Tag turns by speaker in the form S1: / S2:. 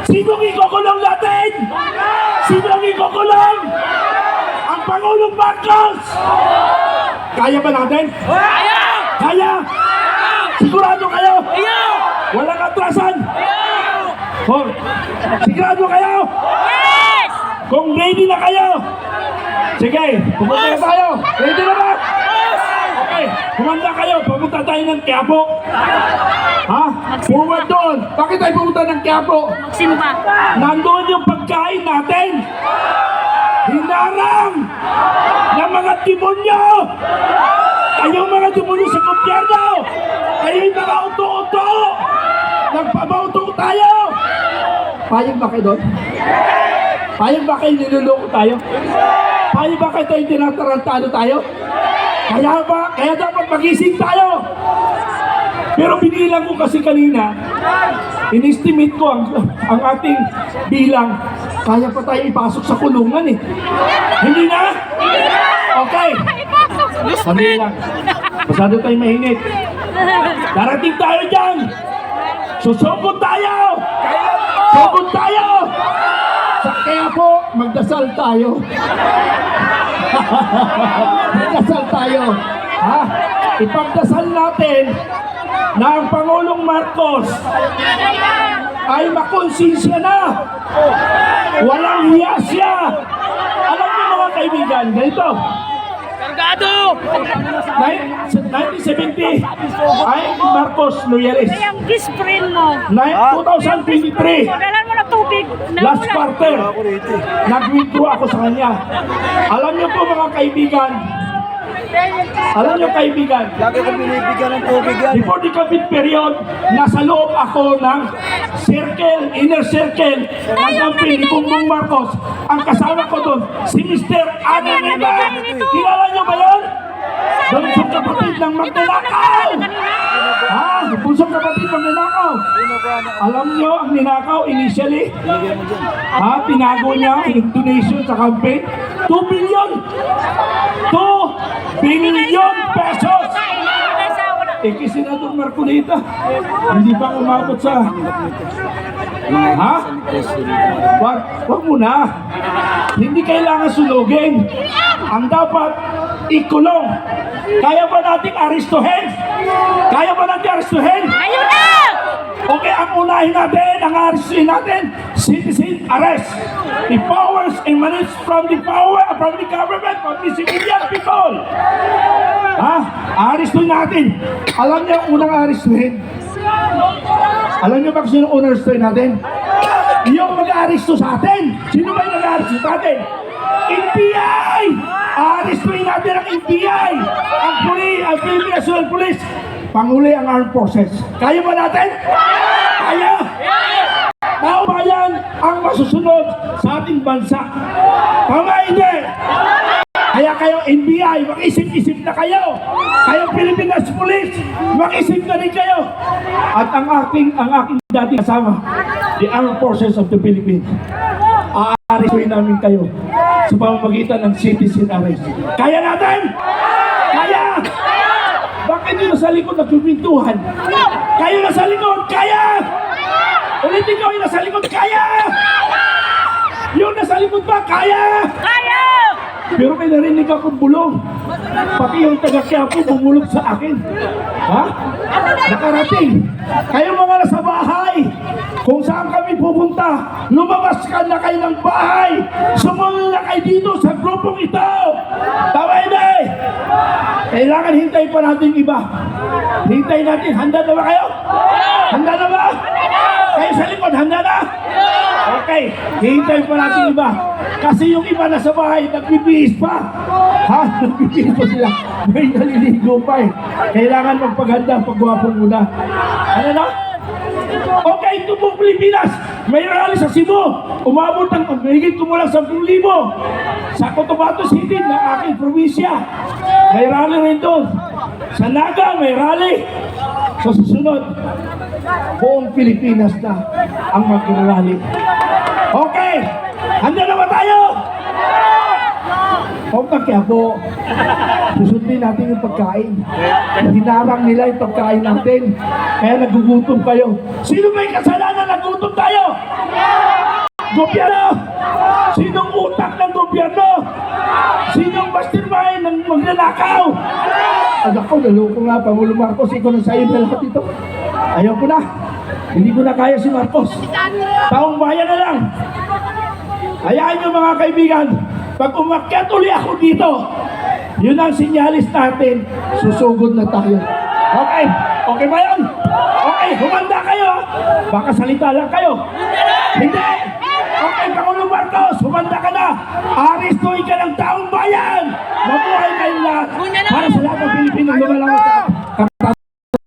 S1: Sinong ikukulong natin? Sinong ikukulong? Ang Pangulong Marcos! Kaya ba natin?
S2: Kaya!
S1: Kaya? Sigurado kayo?
S2: Iyo!
S1: Walang atrasan? Oh, sigurado kayo?
S2: Yes!
S1: Kung ready na kayo, sige, pumunta na tayo. Ready na ba? Okay, kumanda kayo. Pumunta tayo ng Quiapo. Ha? Forward doon. Bakit tayo pumunta ng Quiapo?
S2: Magsimba.
S1: Nandoon yung pagkain natin. Hinarang ng mga demonyo. Kayong mga demonyo sa gobyerno. Kayo yung mga uto-uto. Nagpamauto tayo. Payag ba kayo doon? Payag ba kayo niluloko tayo? Payag ba kayo tayo tinatarantado tayo? Kaya dapat magising tayo. Pero binilang ko kasi kanina, in-estimate ko ang ating bilang. Kaya pa tayo ipasok sa kulungan eh. Hindi na? Okay. Sandali lang. Masyado tayo mainit. Darating tayo dyan. Susubot tayo. Subot tayo. Kaya po, magdasal tayo. Magdasal tayo. Ha? Ipagdasal natin na ang Pangulong Marcos ay makonsensya na. Walang hiya siya. Alam niyo mga kaibigan, ganito.
S2: Kargado!
S1: 1970 ay Marcos Loyales.
S2: Kaya ang best friend mo.
S1: 2023.
S2: Dalan mo na tubig.
S1: Last quarter, nag-withdraw ako sa kanya. Alam niyo po mga kaibigan,
S3: Lagi ko binibigyan ng tubig yan.
S1: before the COVID period, nasa loob ako ng inner circle, ng campaign ni Bongbong Marcos. Ang kasama ko doon, si Mr. Ana Neva. Kilala niyo ba yun? Bunsong kapatid ng magnanakaw! Ha? Bunsong kapatid ng magnanakaw! Alam niyo ang ninakaw initially? Tinago niya yung donation sa campaign? 2 billion! 2 billion pesos! Kay Senador Marcolita, hindi pa umabot sa... Ha? Wag mo na. Hindi kailangan sunugin. Ang dapat, ikulong. Kaya ba nating aristuhin? Kaya ba natin aristuhin?
S2: Ayun na!
S1: Okay, ang unahin natin, ang aristuhin natin, citizen arrest. The powers emanate from the government, from the civilian people. Ha? Aristuhin natin. Alam niyo ang unang aristuhin? Alam niyo ba kung sino unang aristuhin natin? Yung mag-aristo sa atin. Sino ba yung mag-aristo sa atin? NBI! Aristuhin natin ang NBI! Ang Philippine National Police! Panguli ang armed forces. Kaya ba natin? Kaya! Tao ba yan ang masusunod sa ating bansa? Tama hindi! Kaya kayo NBI, mag-isip-isip na kayo. Kayong Pilipinas Police, mag-isip na rin kayo. At ang aking dating kasama, the Armed Forces of the Philippines, aaristuhin namin kayo sa pamamagitan ng citizen arrest. Kaya natin? Kaya! Bakit yun nasa likod nagpipintuhan? Kayo nasa likod, kaya! Ulitin ko, yung nasa likod, kaya! Yung nasa likod ba, kaya!
S2: Kaya!
S1: Pero may narinig akong bulong. Pati yung taga-Quiapo bumulog sa akin. Ha? Nakarating. Kayo mga nasa bahay, kung saan kami pupunta, lumabas ka na kayo ng bahay. Sumunod na kayo dito sa grupong ito. Tama hindi? Kailangan hintayin pa natin iba. Hintayin natin. Handa na ba kayo? Handa na ba? Kayo sa likod, handa na? Okay, hihintayin pa natin iba. Kasi yung iba na sa bahay, nagbibihis pa. Ha? Nagbibihis pa sila. May naliligo pa eh. Kailangan magpaghanda, pagwapong muna. Ano na? Okay, ito po Pilipinas. May rally sa Cebu. Umabot ng higit kumulang 10,000. Sa Cotabato City, na aking probinsya. May rally rin doon. Sa Naga, may rally. Sa susunod, buong Pilipinas na ang mag-rally. Okay, handa na ba tayo? O Quiapo, susundin natin yung pagkain. Hinarang nila yung pagkain natin. Kaya nagugutom kayo. Sino may kasalanan nagutom tayo? Gobyerno! Sinong utak ng gobyerno? Sinong mastermind ng magnanakaw? Ang ako, naloko nga, Pangulo Marcos, ikaw na sa'yo na lahat ito. Ayaw ko na. Hindi ko na kaya si Marcos. Taong bayan na lang. Hayaan nyo mga kaibigan, pag umakyat uli ako dito, yun ang sinyalis natin, susugod na tayo. Okay? Okay ba yan? Okay, humanda kayo. Baka salita lang kayo. Hindi! Okay, Pangulong Marcos, humanda ka na. Aristuin ka ng taong bayan. Mabuhay kayong lahat. Para sa lahat ng Pilipino, lumalaman sa